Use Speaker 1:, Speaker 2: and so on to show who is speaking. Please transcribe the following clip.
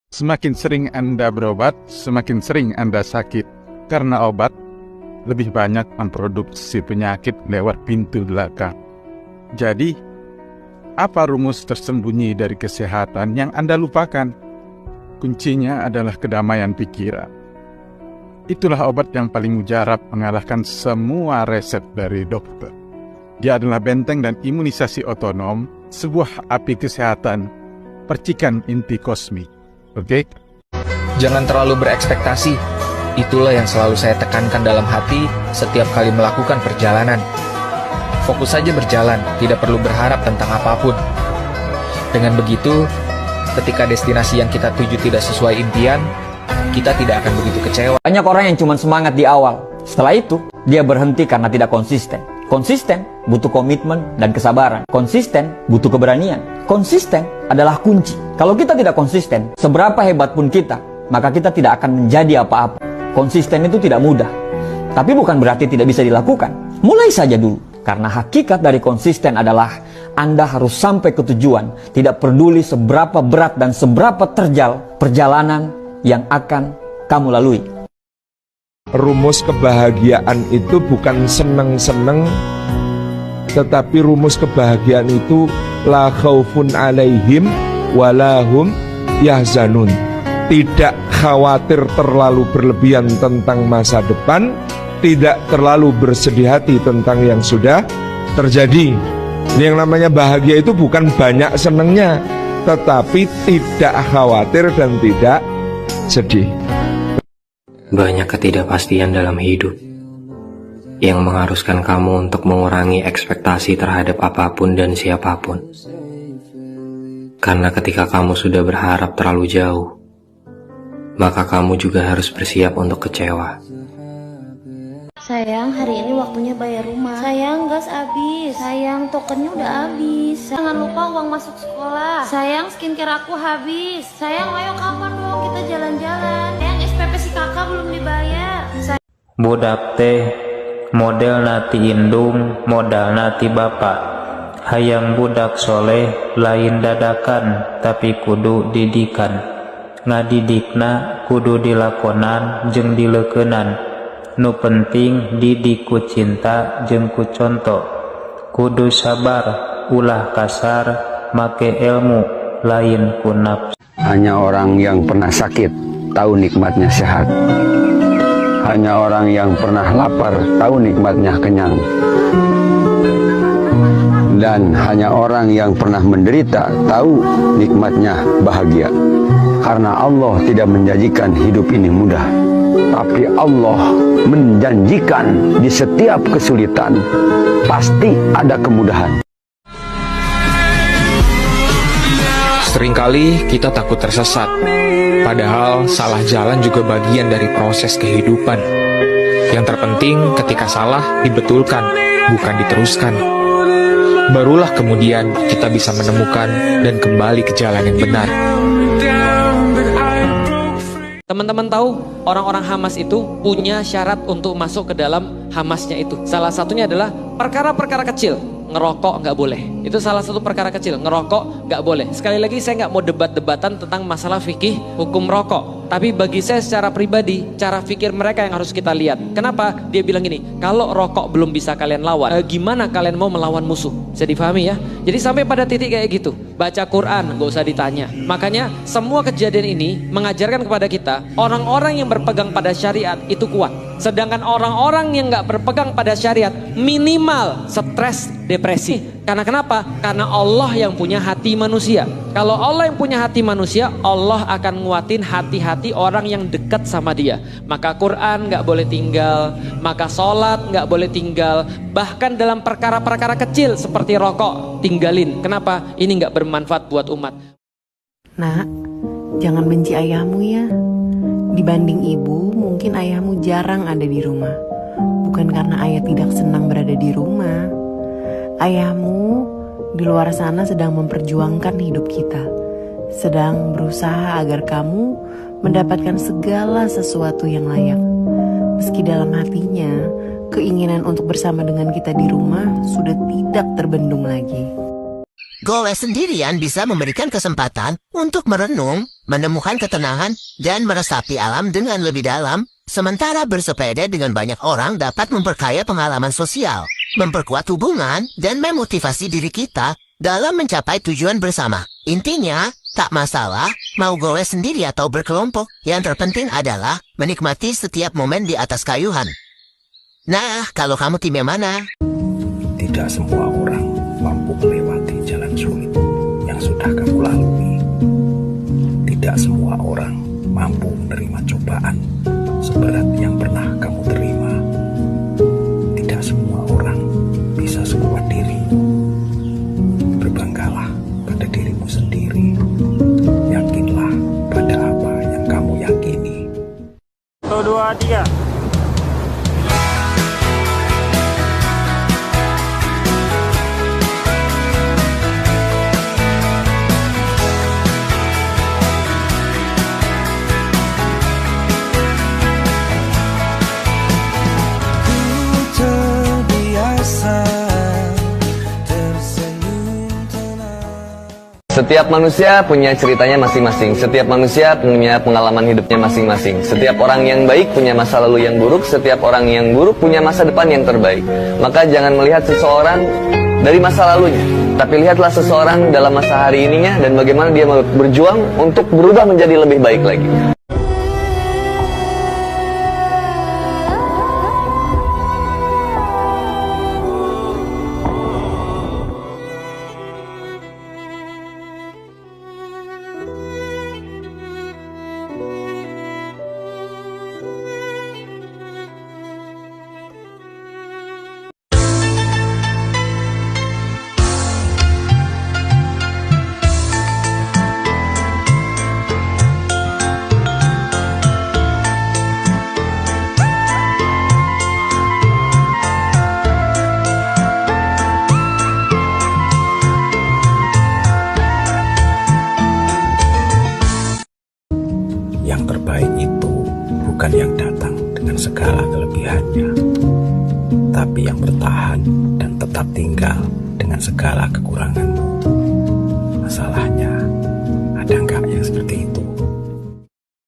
Speaker 1: Semakin sering Anda berobat, semakin sering Anda sakit. Karena obat lebih banyak memproduksi penyakit lewat pintu belakang. Jadi, apa rumus tersembunyi dari kesehatan yang Anda lupakan? Kuncinya adalah kedamaian pikiran. Itulah obat yang paling mujarab mengalahkan semua resep dari dokter. Dia adalah benteng dan imunisasi otonom, sebuah api kesehatan, percikan inti kosmik. Oke?
Speaker 2: Jangan terlalu berekspektasi. Itulah yang selalu saya tekankan dalam hati setiap kali melakukan perjalanan. Fokus saja berjalan, tidak perlu berharap tentang apapun. Dengan begitu, ketika destinasi yang kita tuju tidak sesuai impian, kita tidak akan begitu kecewa.
Speaker 3: Banyak orang yang cuma semangat di awal. Setelah itu, dia berhenti karena tidak konsisten. Konsisten butuh komitmen dan kesabaran. Konsisten butuh keberanian. Konsisten adalah kunci. Kalau kita tidak konsisten, seberapa hebat pun kita, maka kita tidak akan menjadi apa-apa. Konsisten itu tidak mudah, tapi bukan berarti tidak bisa dilakukan. Mulai saja dulu, karena hakikat dari konsisten adalah Anda harus sampai ke tujuan, tidak peduli seberapa berat dan seberapa terjal perjalanan yang akan kamu lalui.
Speaker 4: Rumus kebahagiaan itu bukan seneng-seneng, tetapi rumus kebahagiaan itu la khaufun alaihim walahum yahzanun. Tidak khawatir terlalu berlebihan tentang masa depan, tidak terlalu bersedih hati tentang yang sudah terjadi. Yang namanya bahagia itu bukan banyak senengnya, tetapi tidak khawatir dan tidak sedih.
Speaker 5: Banyak ketidakpastian dalam hidup yang mengharuskan kamu untuk mengurangi ekspektasi terhadap apapun dan siapapun. Karena ketika kamu sudah berharap terlalu jauh, maka kamu juga harus bersiap untuk kecewa.
Speaker 6: Sayang, hari ini waktunya bayar rumah. Sayang, gas habis. Sayang, tokennya udah habis. Jangan lupa uang masuk sekolah. Sayang, skincare aku habis. Sayang, ayo kapan dong kita jalan-jalan. Sayang, SPP si kakak belum dibayar.
Speaker 7: Budak teh model nati indung, modal nati bapak. Hayang budak soleh, lain dadakan, tapi kudu didikan. Ngadidikna kudu dilakonan jeung dileukeunnan. Nu penting didik ku cinta jeung ku conto. Kudu sabar, ulah kasar, make ilmu, lain ku nafsu.
Speaker 8: Hanya orang yang pernah sakit tahu nikmatnya sehat. Hanya orang yang pernah lapar tahu nikmatnya kenyang. Dan hanya orang yang pernah menderita tahu nikmatnya bahagia. Karena Allah tidak menjanjikan hidup ini mudah, tapi Allah menjanjikan di setiap kesulitan pasti ada kemudahan.
Speaker 2: Seringkali kita takut tersesat, padahal salah jalan juga bagian dari proses kehidupan. Yang terpenting ketika salah dibetulkan, bukan diteruskan. Barulah kemudian kita bisa menemukan dan kembali ke jalan yang benar.
Speaker 9: Teman-teman tahu orang-orang Hamas itu punya syarat untuk masuk ke dalam Hamasnya itu. Salah satunya adalah perkara-perkara kecil. Ngerokok nggak boleh. Itu salah satu perkara kecil. Ngerokok nggak boleh. Sekali lagi saya nggak mau debat-debatan tentang masalah fikih hukum rokok. Tapi bagi saya secara pribadi, cara pikir mereka yang harus kita lihat. Kenapa? Dia bilang gini, kalau rokok belum bisa kalian lawan, gimana kalian mau melawan musuh? Bisa difahami ya? Jadi sampai pada titik kayak gitu. Baca Quran, gak usah ditanya. Makanya semua kejadian ini mengajarkan kepada kita, orang-orang yang berpegang pada syariat itu kuat. Sedangkan orang-orang yang gak berpegang pada syariat, minimal stres, depresi. Karena kenapa? Karena Allah yang punya hati manusia. Kalau Allah yang punya hati manusia, Allah akan nguatin hati-hati orang yang dekat sama dia. Maka Quran gak boleh tinggal, maka sholat gak boleh tinggal. Bahkan dalam perkara-perkara kecil seperti rokok, tinggalin. Kenapa? Ini gak bermanfaat buat umat.
Speaker 10: Nak, jangan benci ayahmu ya. Dibanding ibu, mungkin ayahmu jarang ada di rumah. Bukan karena ayah tidak senang berada di rumah. Ayahmu di luar sana sedang memperjuangkan hidup kita, sedang berusaha agar kamu mendapatkan segala sesuatu yang layak. Meski dalam hatinya, keinginan untuk bersama dengan kita di rumah sudah tidak terbendung lagi.
Speaker 11: Goes sendirian bisa memberikan kesempatan untuk merenung, menemukan ketenangan, dan meresapi alam dengan lebih dalam, sementara bersepeda dengan banyak orang dapat memperkaya pengalaman sosial, memperkuat hubungan, dan memotivasi diri kita dalam mencapai tujuan bersama. Intinya, tak masalah mau goes sendiri atau berkelompok, yang terpenting adalah menikmati setiap momen di atas kayuhan. Nah, kalau kamu tim yang mana?
Speaker 12: Tidak semua orang mampu melewati jalan sulit yang sudah kamu lalui. Tidak semua orang mampu menerima cobaan seberat yang pernah kamu terima. Tidak semua orang bisa sekuat dirimu. Berbanggalah pada dirimu sendiri. Yakinlah pada apa yang kamu yakini.
Speaker 7: 1, 2, 3.
Speaker 13: Setiap manusia punya ceritanya masing-masing. Setiap manusia punya pengalaman hidupnya masing-masing. Setiap orang yang baik punya masa lalu yang buruk. Setiap orang yang buruk punya masa depan yang terbaik. Maka jangan melihat seseorang dari masa lalunya, tapi lihatlah seseorang dalam masa hari ininya dan bagaimana dia berjuang untuk berubah menjadi lebih baik lagi.
Speaker 12: Yang terbaik itu bukan yang datang dengan segala kelebihannya, tapi yang bertahan dan tetap tinggal dengan segala kekuranganmu. Masalahnya,